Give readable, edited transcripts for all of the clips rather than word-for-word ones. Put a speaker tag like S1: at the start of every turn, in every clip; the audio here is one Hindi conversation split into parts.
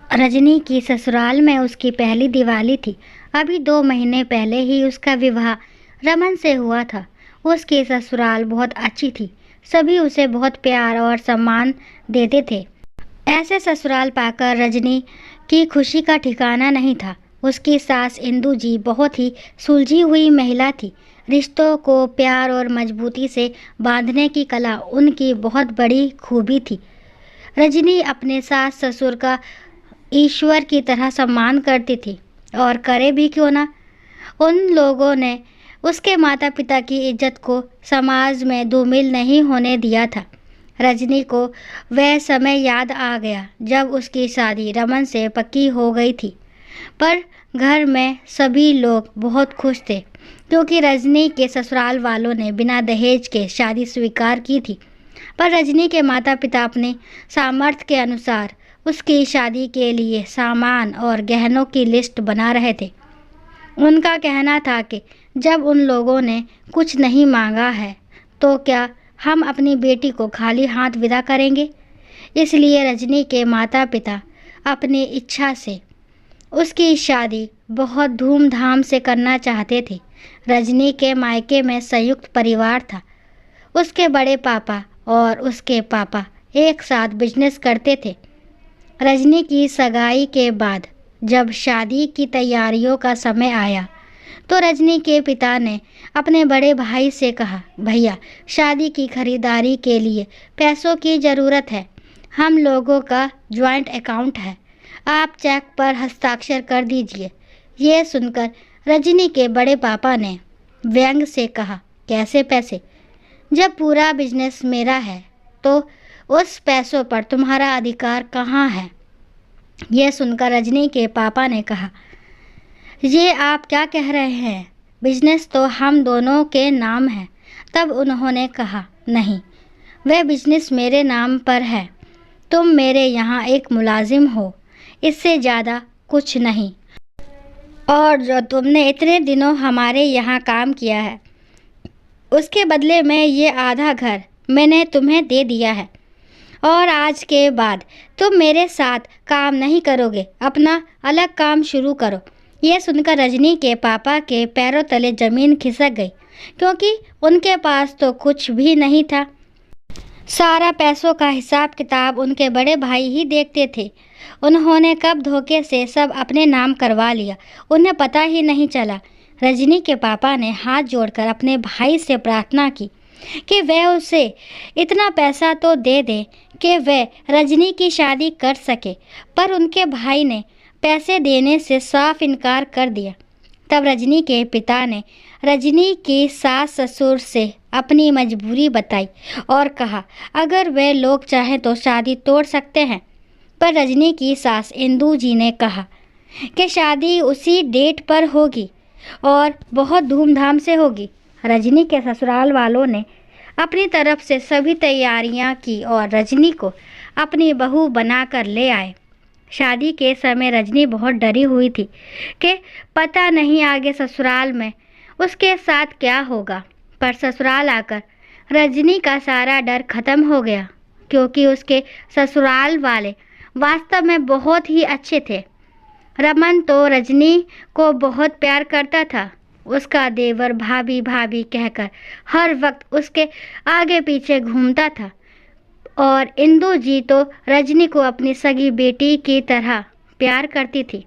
S1: रजनी की ससुराल में उसकी पहली दिवाली थी। अभी 2 महीने पहले ही उसका विवाह रमन से हुआ था। उसकी ससुराल बहुत अच्छी थी। सभी उसे बहुत प्यार और सम्मान देते थे। ऐसे ससुराल पाकर रजनी की खुशी का ठिकाना नहीं था। उसकी सास इंदू जी बहुत ही सुलझी हुई महिला थी। रिश्तों को प्यार और मजबूती से बांधने की कला उनकी बहुत बड़ी खूबी थी। रजनी अपने सास ससुर का ईश्वर की तरह सम्मान करती थी, और करे भी क्यों ना। उन लोगों ने उसके माता पिता की इज्जत को समाज में धूमिल नहीं होने दिया था। रजनी को वह समय याद आ गया जब उसकी शादी रमन से पक्की हो गई थी। पर घर में सभी लोग बहुत खुश थे, क्योंकि रजनी के ससुराल वालों ने बिना दहेज के शादी स्वीकार की थी। पर रजनी के माता पिता अपने सामर्थ्य के अनुसार उसकी शादी के लिए सामान और गहनों की लिस्ट बना रहे थे। उनका कहना था कि जब उन लोगों ने कुछ नहीं मांगा है तो क्या हम अपनी बेटी को खाली हाथ विदा करेंगे। इसलिए रजनी के माता पिता अपनी इच्छा से उसकी शादी बहुत धूमधाम से करना चाहते थे। रजनी के मायके में संयुक्त परिवार था। उसके बड़े पापा और उसके पापा एक साथ बिजनेस करते थे। रजनी की सगाई के बाद जब शादी की तैयारियों का समय आया तो रजनी के पिता ने अपने बड़े भाई से कहा, भैया, शादी की खरीदारी के लिए पैसों की ज़रूरत है। हम लोगों का जॉइंट अकाउंट है, आप चेक पर हस्ताक्षर कर दीजिए। ये सुनकर रजनी के बड़े पापा ने व्यंग से कहा, कैसे पैसे? जब पूरा बिजनेस मेरा है तो उस पैसों पर तुम्हारा अधिकार कहाँ है? यह सुनकर रजनी के पापा ने कहा, ये आप क्या कह रहे हैं? बिजनेस तो हम दोनों के नाम है। तब उन्होंने कहा, नहीं, वह बिजनेस मेरे नाम पर है। तुम मेरे यहाँ एक मुलाजिम हो, इससे ज़्यादा कुछ नहीं। और जो तुमने इतने दिनों हमारे यहाँ काम किया है, उसके बदले में ये आधा घर मैंने तुम्हें दे दिया है, और आज के बाद तुम मेरे साथ काम नहीं करोगे, अपना अलग काम शुरू करो। ये सुनकर रजनी के पापा के पैरों तले ज़मीन खिसक गई, क्योंकि उनके पास तो कुछ भी नहीं था। सारा पैसों का हिसाब किताब उनके बड़े भाई ही देखते थे। उन्होंने कब धोखे से सब अपने नाम करवा लिया, उन्हें पता ही नहीं चला। रजनी के पापा ने हाथ जोड़कर अपने भाई से प्रार्थना की कि वह उसे इतना पैसा तो दे दे कि वह रजनी की शादी कर सके, पर उनके भाई ने पैसे देने से साफ इनकार कर दिया। तब रजनी के पिता ने रजनी की सास ससुर से अपनी मजबूरी बताई और कहा, अगर वे लोग चाहें तो शादी तोड़ सकते हैं। पर रजनी की सास इंदू जी ने कहा कि शादी उसी डेट पर होगी और बहुत धूमधाम से होगी। रजनी के ससुराल वालों ने अपनी तरफ से सभी तैयारियां की और रजनी को अपनी बहू बनाकर ले आए। शादी के समय रजनी बहुत डरी हुई थी कि पता नहीं आगे ससुराल में उसके साथ क्या होगा। पर ससुराल आकर रजनी का सारा डर खत्म हो गया, क्योंकि उसके ससुराल वाले वास्तव में बहुत ही अच्छे थे। रमन तो रजनी को बहुत प्यार करता था। उसका देवर भाभी भाभी कहकर हर वक्त उसके आगे पीछे घूमता था, और इंदू जी तो रजनी को अपनी सगी बेटी की तरह प्यार करती थी।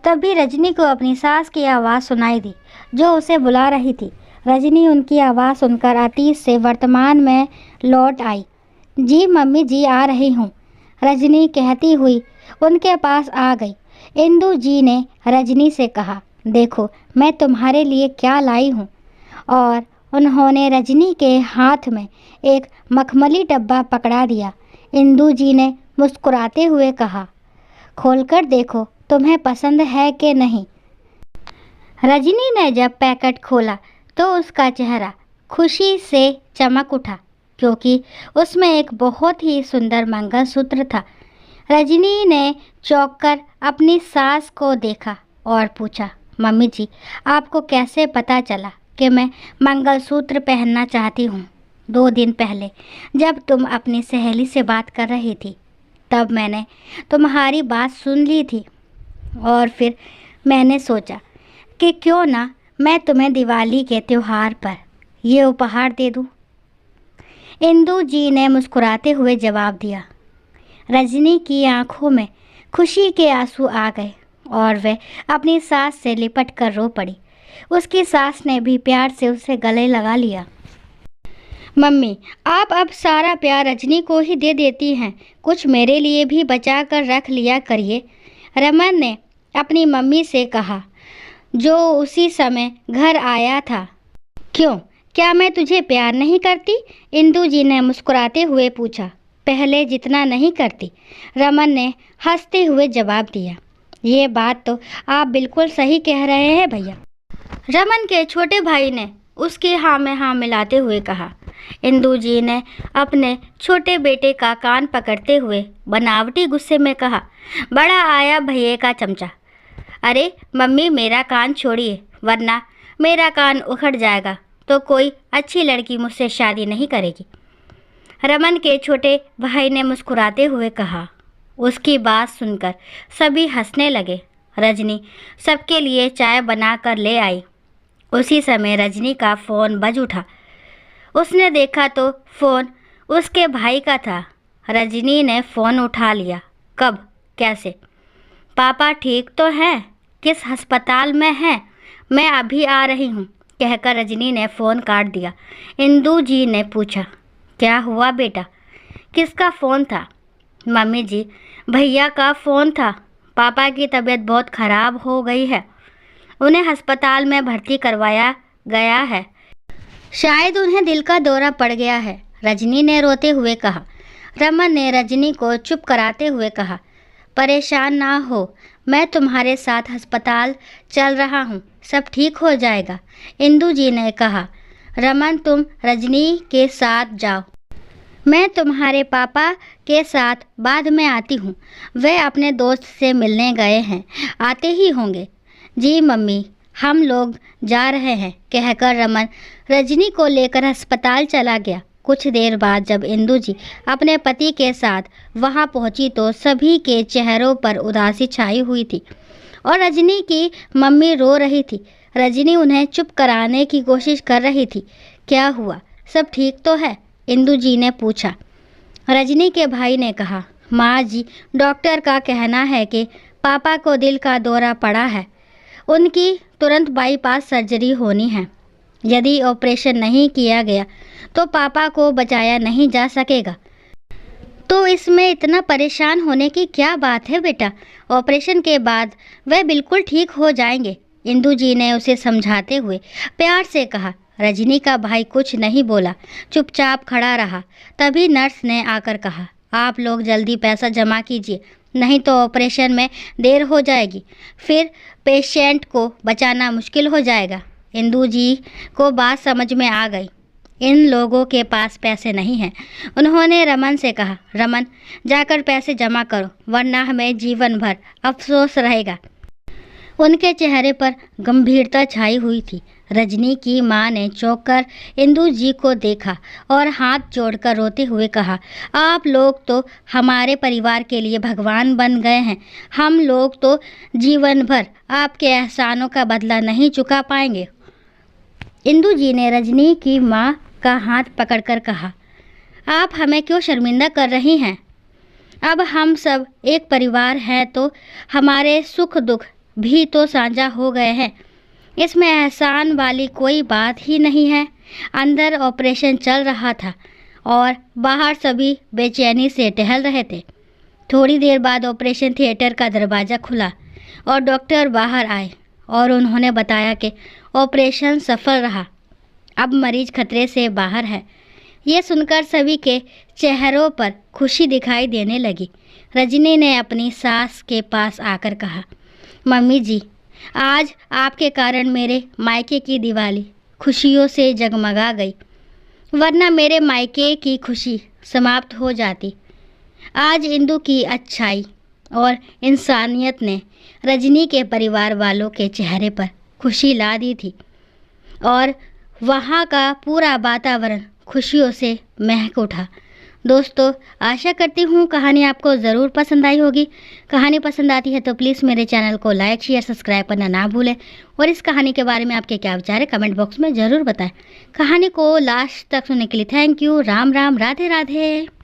S1: तभी रजनी को अपनी सास की आवाज़ सुनाई दी, जो उसे बुला रही थी। रजनी उनकी आवाज़ सुनकर अतीत से वर्तमान में लौट आई। जी मम्मी जी, आ रही हूँ, रजनी कहती हुई उनके पास आ गई। इंदू जी ने रजनी से कहा, देखो मैं तुम्हारे लिए क्या लाई हूँ। और उन्होंने रजनी के हाथ में एक मखमली डब्बा पकड़ा दिया। इंदू जी ने मुस्कुराते हुए कहा, खोलकर देखो, तुम्हें पसंद है कि नहीं। रजनी ने जब पैकेट खोला तो उसका चेहरा खुशी से चमक उठा, क्योंकि उसमें एक बहुत ही सुंदर मंगलसूत्र था। रजनी ने चौंक कर अपनी सास को देखा और पूछा, मम्मी जी, आपको कैसे पता चला कि मैं मंगलसूत्र पहनना चाहती हूँ? 2 दिन पहले जब तुम अपनी सहेली से बात कर रही थी, तब मैंने तुम्हारी बात सुन ली थी और फिर मैंने सोचा कि क्यों ना मैं तुम्हें दिवाली के त्यौहार पर ये उपहार दे दूँ। इंदु जी ने मुस्कुराते हुए जवाब दिया। रजनी की आंखों में खुशी के आंसू आ गए और वह अपनी सास से लिपट कर रो पड़ी। उसकी सास ने भी प्यार से उसे गले लगा लिया। मम्मी, आप अब सारा प्यार रजनी को ही दे देती हैं, कुछ मेरे लिए भी बचा कर रख लिया करिए, रमन ने अपनी मम्मी से कहा, जो उसी समय घर आया था। क्यों, क्या मैं तुझे प्यार नहीं करती? इंदु जी ने मुस्कुराते हुए पूछा। पहले जितना नहीं करती, रमन ने हंसते हुए जवाब दिया। ये बात तो आप बिल्कुल सही कह रहे हैं भैया, रमन के छोटे भाई ने उसके हाँ में हाँ मिलाते हुए कहा। इंदु जी ने अपने छोटे बेटे का कान पकड़ते हुए बनावटी गुस्से में कहा, बड़ा आया भैया का चमचा। अरे मम्मी, मेरा कान छोड़िए, वरना मेरा कान उखड़ जाएगा तो कोई अच्छी लड़की मुझसे शादी नहीं करेगी, रमन के छोटे भाई ने मुस्कुराते हुए कहा। उसकी बात सुनकर सभी हंसने लगे। रजनी सबके लिए चाय बना कर ले आई। उसी समय रजनी का फ़ोन बज उठा। उसने देखा तो फ़ोन उसके भाई का था। रजनी ने फ़ोन उठा लिया। कब, कैसे? पापा ठीक तो हैं? किस अस्पताल में हैं? मैं अभी आ रही हूँ, कहकर रजनी ने फ़ोन काट दिया। इंदु जी ने पूछा, क्या हुआ बेटा, किसका फ़ोन था? मम्मी जी, भैया का फ़ोन था। पापा की तबीयत बहुत ख़राब हो गई है, उन्हें अस्पताल में भर्ती करवाया गया है, शायद उन्हें दिल का दौरा पड़ गया है, रजनी ने रोते हुए कहा। रमन ने रजनी को चुप कराते हुए कहा, परेशान ना हो, मैं तुम्हारे साथ अस्पताल चल रहा हूँ, सब ठीक हो जाएगा, इंदु जी ने कहा। रमन, तुम रजनी के साथ जाओ, मैं तुम्हारे पापा के साथ बाद में आती हूँ, वे अपने दोस्त से मिलने गए हैं, आते ही होंगे। जी मम्मी, हम लोग जा रहे हैं, कहकर रमन रजनी को लेकर अस्पताल चला गया। कुछ देर बाद जब इंदु जी अपने पति के साथ वहां पहुंची तो सभी के चेहरों पर उदासी छाई हुई थी और रजनी की मम्मी रो रही थी। रजनी उन्हें चुप कराने की कोशिश कर रही थी। क्या हुआ, सब ठीक तो है? इंदु जी ने पूछा। रजनी के भाई ने कहा, माँ जी, डॉक्टर का कहना है कि पापा को दिल का दौरा पड़ा है, उनकी तुरंत बाईपास सर्जरी होनी है। यदि ऑपरेशन नहीं किया गया तो पापा को बचाया नहीं जा सकेगा। तो इसमें इतना परेशान होने की क्या बात है बेटा, ऑपरेशन के बाद वह बिल्कुल ठीक हो जाएंगे, इंदु जी ने उसे समझाते हुए प्यार से कहा। रजनी का भाई कुछ नहीं बोला, चुपचाप खड़ा रहा। तभी नर्स ने आकर कहा, आप लोग जल्दी पैसा जमा कीजिए, नहीं तो ऑपरेशन में देर हो जाएगी, फिर पेशेंट को बचाना मुश्किल हो जाएगा। इंदु जी को बात समझ में आ गई। इन लोगों के पास पैसे नहीं हैं। उन्होंने रमन से कहा, रमन, जाकर पैसे जमा करो, वरना हमें जीवन भर अफसोस रहेगा। उनके चेहरे पर गंभीरता छाई हुई थी। रजनी की मां ने चौंक कर इंदु जी को देखा और हाथ जोड़कर रोते हुए कहा, आप लोग तो हमारे परिवार के लिए भगवान बन गए हैं, हम लोग तो जीवन भर आपके एहसानों का बदला नहीं चुका पाएंगे। इंदु जी ने रजनी की मां का हाथ पकड़कर कहा, आप हमें क्यों शर्मिंदा कर रही हैं? अब हम सब एक परिवार हैं तो हमारे सुख दुख भी तो साझा हो गए हैं, इसमें एहसान वाली कोई बात ही नहीं है। अंदर ऑपरेशन चल रहा था और बाहर सभी बेचैनी से टहल रहे थे। थोड़ी देर बाद ऑपरेशन थिएटर का दरवाज़ा खुला और डॉक्टर बाहर आए और उन्होंने बताया कि ऑपरेशन सफल रहा, अब मरीज खतरे से बाहर है। ये सुनकर सभी के चेहरों पर खुशी दिखाई देने लगी। रजनी ने अपनी सास के पास आकर कहा, मम्मी जी, आज आपके कारण मेरे मायके की दिवाली खुशियों से जगमगा गई, वरना मेरे मायके की खुशी समाप्त हो जाती। आज इंदु की अच्छाई और इंसानियत ने रजनी के परिवार वालों के चेहरे पर खुशी ला दी थी और वहाँ का पूरा वातावरण खुशियों से महक उठा। दोस्तों, आशा करती हूँ कहानी आपको ज़रूर पसंद आई होगी। कहानी पसंद आती है तो प्लीज़ मेरे चैनल को लाइक शेयर सब्सक्राइब करना ना भूलें और इस कहानी के बारे में आपके क्या विचार है कमेंट बॉक्स में ज़रूर बताएं। कहानी को लास्ट तक सुनने के लिए थैंक यू। राम राम, राधे राधे।